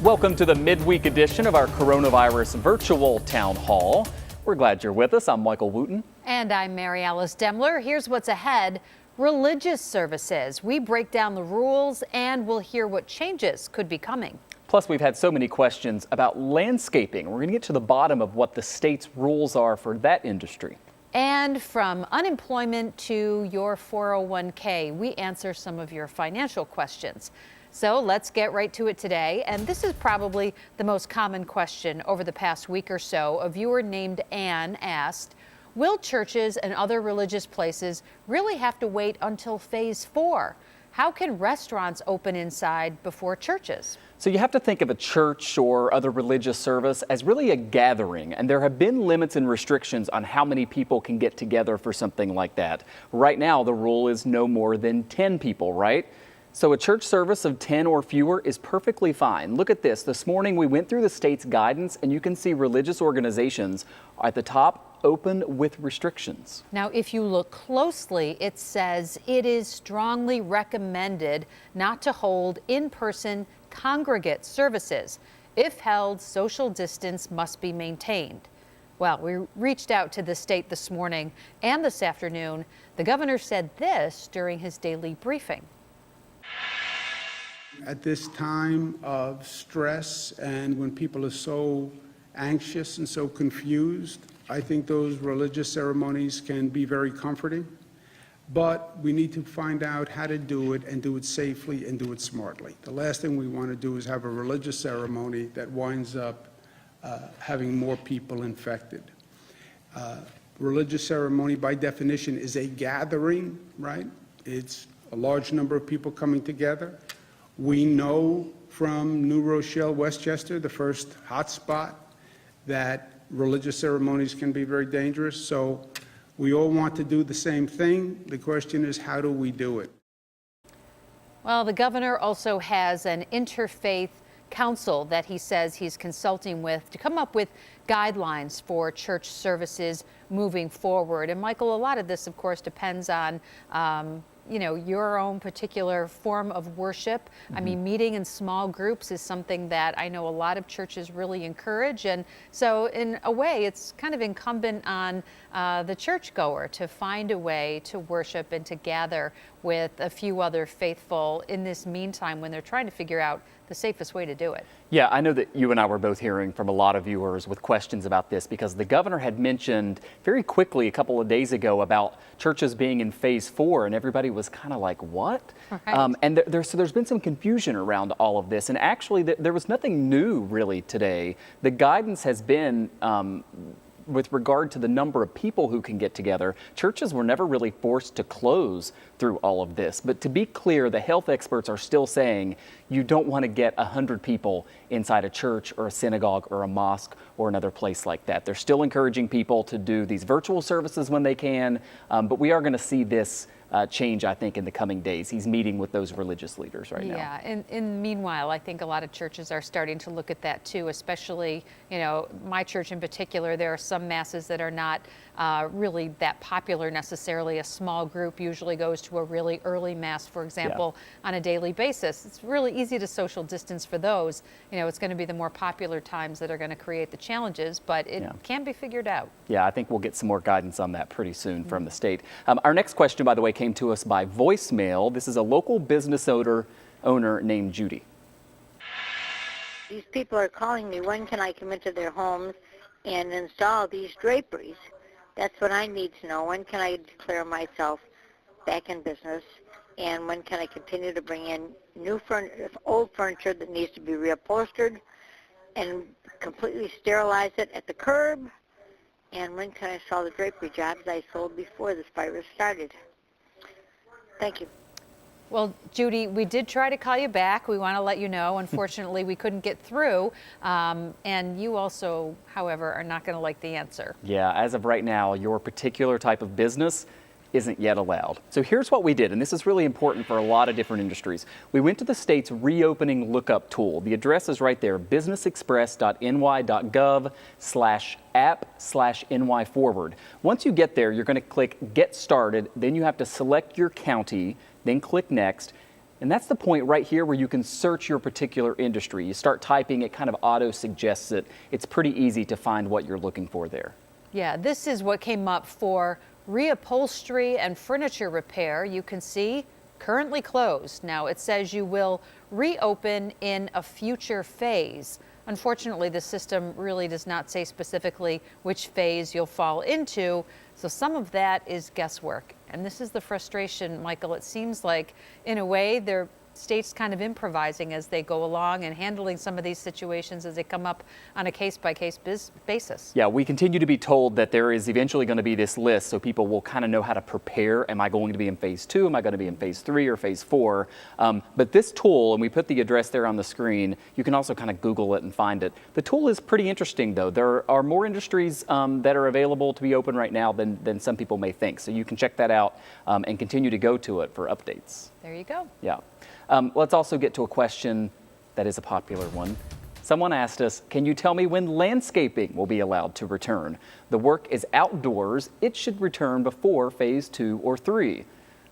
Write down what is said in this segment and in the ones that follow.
Welcome to the midweek edition of our coronavirus virtual town hall. We're glad you're with us. I'm Michael Wooten. And I'm Mary Alice Demler. Here's what's ahead. Religious services. We break down the rules and we'll hear what changes could be coming. Plus, we've had so many questions about landscaping. We're going to get to the bottom of what the state's rules are for that industry. And from unemployment to your 401k, we answer some of your financial questions. So let's get right to it today. And this is probably the most common question over the past week or so. A viewer named Ann asked, will churches and other religious places really have to wait until phase 4? How can restaurants open inside before churches? So you have to think of a church or other religious service as really a gathering, and there have been limits and restrictions on how many people can get together for something like that. Right now, the rule is no more than 10 people, right? So a church service of 10 or fewer is perfectly fine. Look at this. This morning we went through the state's guidance and you can see religious organizations at the top open with restrictions. Now, if you look closely, it says it is strongly recommended not to hold in-person congregate services. If held, social distance must be maintained. Well, we reached out to the state this morning and this afternoon. The governor said this during his daily briefing. At this time of stress and when people are so anxious and so confused, I think those religious ceremonies can be very comforting, but we need to find out how to do it and do it safely and do it smartly. The last thing we want to do is have a religious ceremony that winds up having more people infected. Religious ceremony, by definition, is a gathering, right? It's a large number of people coming together. We know from New Rochelle, Westchester, the first hotspot, that religious ceremonies can be very dangerous. So we all want to do the same thing. The question is, how do we do it? Well, the governor also has an interfaith council that he says he's consulting with to come up with guidelines for church services moving forward. And Michael, a lot of this, of course, depends on your own particular form of worship. I mean, meeting in small groups is something that I know a lot of churches really encourage. And so in a way, it's kind of incumbent on the churchgoer to find a way to worship and to gather with a few other faithful in this meantime when they're trying to figure out the safest way to do it. Yeah, I know that you and I were both hearing from a lot of viewers with questions about this because the governor had mentioned very quickly a couple of days ago about churches being in phase 4 and everybody was kind of like, what? Right. And there's been some confusion around all of this. And actually there was nothing new really today. The guidance has been with regard to the number of people who can get together. Churches were never really forced to close through all of this. But to be clear, the health experts are still saying you don't want to get 100 people inside a church or a synagogue or a mosque or another place like that. They're still encouraging people to do these virtual services when they can, but we are going to see this change, I think, in the coming days. He's meeting with those religious leaders right now. Yeah, and meanwhile, I think a lot of churches are starting to look at that too, especially, my church in particular. There are some masses that are not really that popular necessarily. A small group usually goes to a really early mass, for example, on a daily basis. It's really easy to social distance for those. It's going to be the more popular times that are going to create the challenges, but it can be figured out. Yeah, I think we'll get some more guidance on that pretty soon from the state. Our next question, by the way, came to us by voicemail. This is a local business owner named Judy. These people are calling me, when can I come into their homes and install these draperies? That's what I need to know. When can I declare myself back in business? And when can I continue to bring in new old furniture that needs to be reupholstered and completely sterilize it at the curb? And when can I sell the drapery jobs I sold before this virus started? Thank you. Well, Judy, we did try to call you back. We want to let you know, unfortunately, we couldn't get through. And you also, however, are not going to like the answer. Yeah, as of right now, your particular type of business isn't yet allowed. So here's what we did, and this is really important for a lot of different industries. We went to the state's reopening lookup tool. The address is right there, businessexpress.ny.gov/app/NY forward. Once you get there, you're going to click Get Started, then you have to select your county, then click Next. And that's the point right here where you can search your particular industry. You start typing, it kind of auto suggests it. It's pretty easy to find what you're looking for there. Yeah, this is what came up for reupholstery and furniture repair. You can see currently closed. Now it says you will reopen in a future phase. Unfortunately, the system really does not say specifically which phase you'll fall into, so some of that is guesswork. And this is the frustration, Michael. It seems like, in a way, they're states kind of improvising as they go along and handling some of these situations as they come up on a case-by-case basis. Yeah, we continue to be told that there is eventually going to be this list so people will kind of know how to prepare. Am I going to be in phase 2? Am I going to be in phase 3 or phase 4? But this tool, and we put the address there on the screen, you can also kind of Google it and find it. The tool is pretty interesting, though. There are more industries that are available to be open right now than some people may think. So you can check that out and continue to go to it for updates. There you go. Yeah. Let's also get to a question that is a popular one. Someone asked us, can you tell me when landscaping will be allowed to return? The work is outdoors. It should return before phase 2 or 3.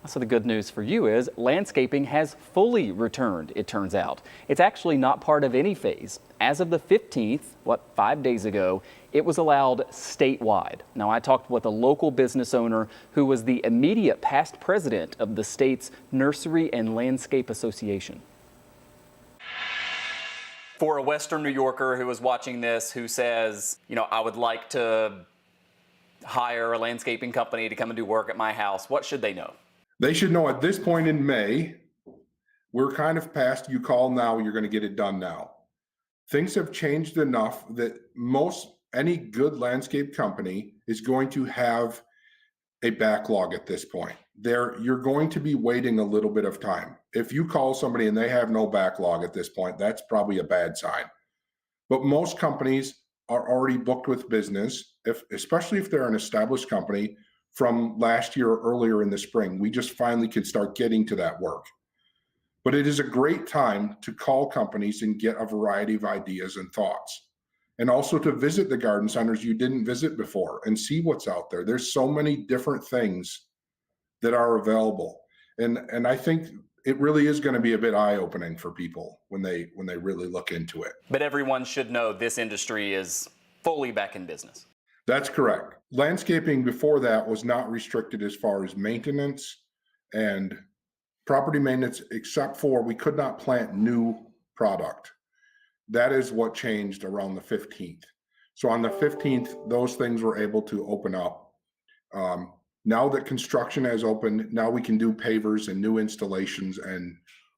So the good news for you is landscaping has fully returned, it turns out. It's actually not part of any phase. As of the 15th, 5 days ago, it was allowed statewide. Now, I talked with a local business owner who was the immediate past president of the state's Nursery and Landscape Association. For a Western New Yorker who is watching this, who says, I would like to hire a landscaping company to come and do work at my house, what should they know? They should know at this point in May, we're kind of past you call now, you're going to get it done now. Things have changed enough that any good landscape company is going to have a backlog at this point. You're going to be waiting a little bit of time. If you call somebody and they have no backlog at this point, that's probably a bad sign. But most companies are already booked with business, especially if they're an established company from last year or earlier in the spring. We just finally could start getting to that work. But it is a great time to call companies and get a variety of ideas and thoughts. And also to visit the garden centers you didn't visit before and see what's out there. There's so many different things that are available. And I think it really is going to be a bit eye-opening for people when they really look into it. But everyone should know this industry is fully back in business. That's correct. Landscaping before that was not restricted as far as maintenance and property maintenance, except for we could not plant new product. That is what changed around the 15th. So on the 15th, those things were able to open up. Now that construction has opened, now we can do pavers and new installations and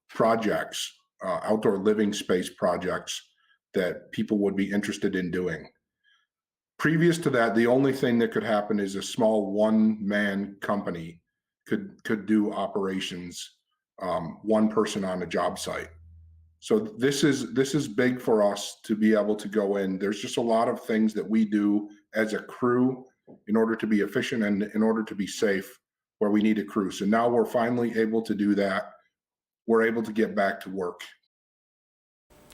projects, outdoor living space projects that people would be interested in doing. Previous to that, the only thing that could happen is a small one-man company could do operations, one person on a job site. So this is big for us to be able to go in. There's just a lot of things that we do as a crew in order to be efficient and in order to be safe where we need a crew. So now we're finally able to do that. We're able to get back to work.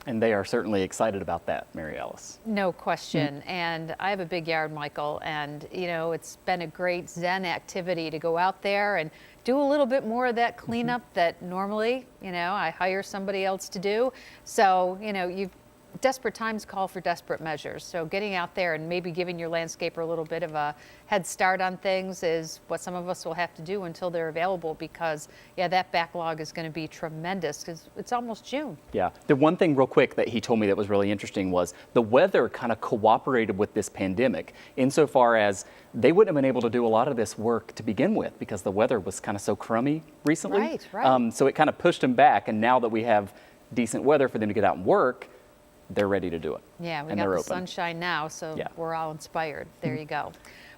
And they are certainly excited about that, Mary Alice. No question. And I have a big yard, Michael, and it's been a great Zen activity to go out there and do a little bit more of that cleanup that normally, I hire somebody else to do. So, desperate times call for desperate measures. So getting out there and maybe giving your landscaper a little bit of a head start on things is what some of us will have to do until they're available, because that backlog is going to be tremendous because it's almost June. Yeah. The one thing real quick that he told me that was really interesting was the weather kind of cooperated with this pandemic insofar as they wouldn't have been able to do a lot of this work to begin with because the weather was kind of so crummy recently. Right. So it kind of pushed them back, and now that we have decent weather for them to get out and work, they're ready to do it. Yeah, we and got the open. sunshine now, so Yeah. we're all inspired. There you go.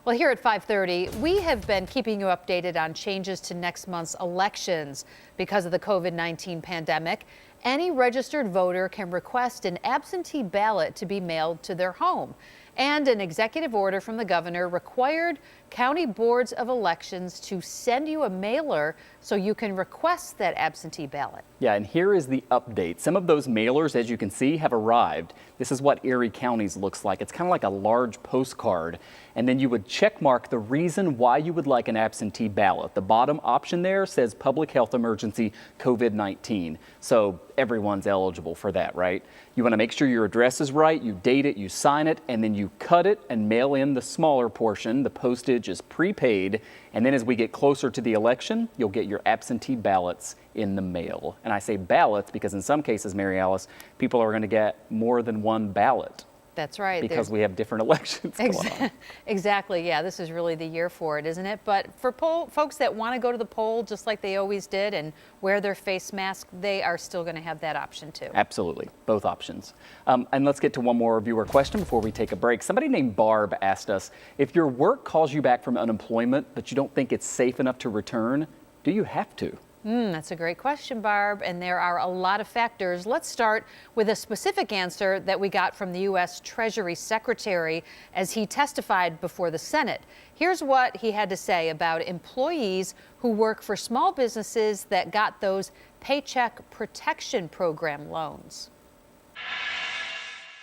Well, here at 5:30, we have been keeping you updated on changes to next month's elections because of the COVID-19 pandemic. Any registered voter can request an absentee ballot to be mailed to their home. And an executive order from the governor required county boards of elections to send you a mailer so you can request that absentee ballot. Yeah, and here is the update. Some of those mailers, as you can see, have arrived. This is what Erie County's looks like. It's kind of like a large postcard. And then you would check mark the reason why you would like an absentee ballot. The bottom option there says public health emergency COVID-19. So everyone's eligible for that, right? You want to make sure your address is right, you date it, you sign it, and then you cut it and mail in the smaller portion. The postage is prepaid. And then as we get closer to the election, you'll get your absentee ballots in the mail. And I say ballots because in some cases, Mary Alice, people are going to get more than one ballot. That's right. Because we have different elections going on. Exactly. Yeah, this is really the year for it, isn't it? But for folks that want to go to the poll just like they always did and wear their face mask, they are still going to have that option too. Absolutely. Both options. And let's get to one more viewer question before we take a break. Somebody named Barb asked us, if your work calls you back from unemployment, but you don't think it's safe enough to return, do you have to? That's a great question, Barb, and there are a lot of factors. Let's start with a specific answer that we got from the U.S. Treasury Secretary as he testified before the Senate. Here's what he had to say about employees who work for small businesses that got those Paycheck Protection Program loans.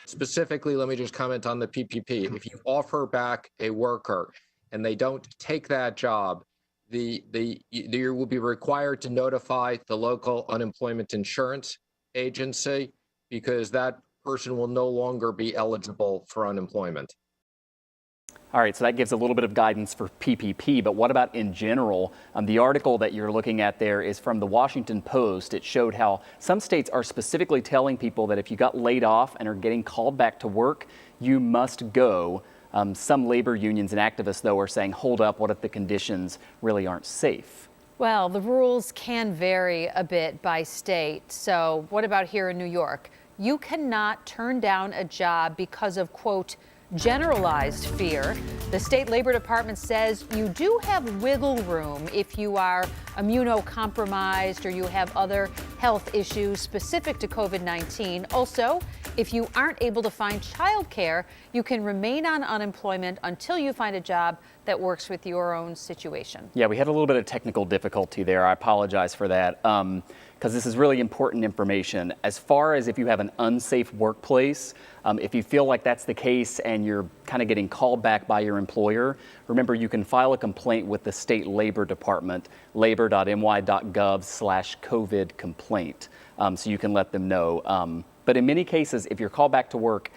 Specifically, let me just comment on the PPP. If you offer back a worker and they don't take that job, you will be required to notify the local unemployment insurance agency because that person will no longer be eligible for unemployment. All right, so that gives a little bit of guidance for PPP, but what about in general? The article that you're looking at there is from the Washington Post. It showed how some states are specifically telling people that if you got laid off and are getting called back to work, you must go. Some labor unions and activists, though, are saying, hold up, what if the conditions really aren't safe? Well, the rules can vary a bit by state. So what about here in New York? You cannot turn down a job because of, quote, generalized fear. The state labor department says you do have wiggle room if you are immunocompromised or you have other health issues specific to COVID-19. Also, if you aren't able to find childcare, you can remain on unemployment until you find a job that works with your own situation. Yeah, we had a little bit of technical difficulty there. I apologize for that. Because this is really important information. As far as if you have an unsafe workplace, if you feel like that's the case and you're kind of getting called back by your employer, remember you can file a complaint with the state labor department, labor.ny.gov/COVID complaint. So you can let them know. But in many cases, if you're called back to work,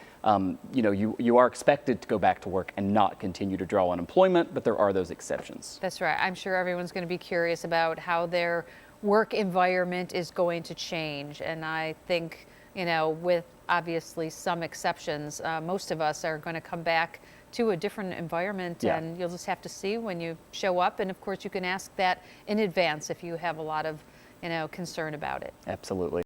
you are expected to go back to work and not continue to draw unemployment, but there are those exceptions. That's right. I'm sure everyone's going to be curious about how their work environment is going to change. And I think, with obviously some exceptions, most of us are going to come back to a different environment, yeah. And you'll just have to see when you show up. And of course, you can ask that in advance if you have a lot of, concern about it. Absolutely.